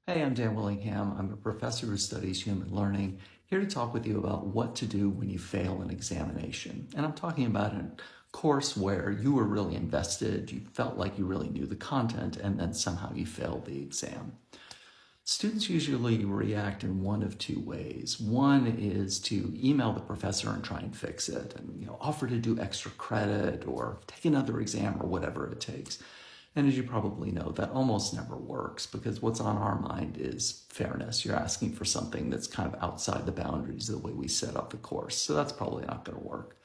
Hey, I'm Dan Willingham. I'm a professor who studies human learning, here to talk with you about what to do when you fail an examination. And I'm talking about a course where you were really invested, you felt like you really knew the content, and then somehow you failed the exam. Students usually react in one of two ways. One is to email the professor and try and fix it and offer to do extra credit or take another exam or whatever it takes. And as you probably know, that almost never works because what's on our mind is fairness. You're asking for something that's kind of outside the boundaries of the way we set up the course. So that's probably not going to work.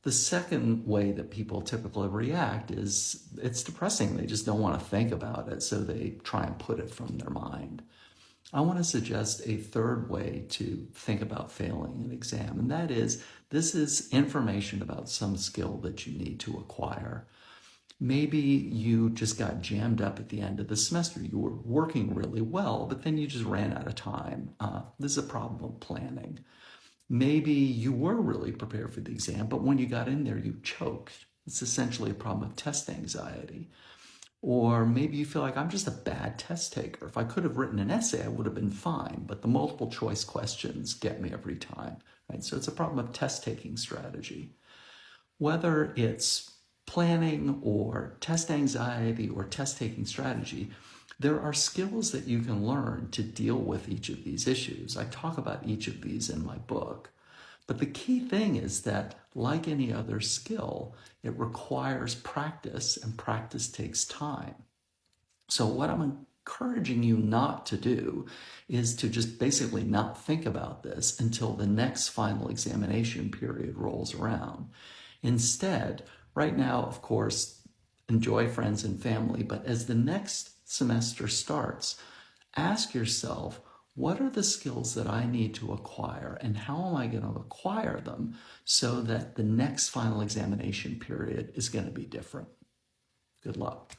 The second way that people typically react is it's depressing. They just don't want to think about it, so they try and put it from their mind. I want to suggest a third way to think about failing an exam, and that is this is information about some skill that you need to acquire. Maybe you just got jammed up at the end of the semester. You were working really well, but then you just ran out of time. This is a problem of planning. Maybe you were really prepared for the exam, but when you got in there, you choked. It's essentially a problem of test anxiety. Or maybe you feel like I'm just a bad test taker. If I could have written an essay, I would have been fine, but the multiple choice questions get me every time, right? So it's a problem of test taking strategy. Whether it's planning or test anxiety or test taking strategy, there are skills that you can learn to deal with each of these issues. I talk about each of these in my book. But the key thing is that, like any other skill, it requires practice, and practice takes time. So what I'm encouraging you not to do is to just basically not think about this until the next final examination period rolls around. Instead, right now, of course, enjoy friends and family, but as the next semester starts, ask yourself, what are the skills that I need to acquire and how am I going to acquire them so that the next final examination period is going to be different? Good luck.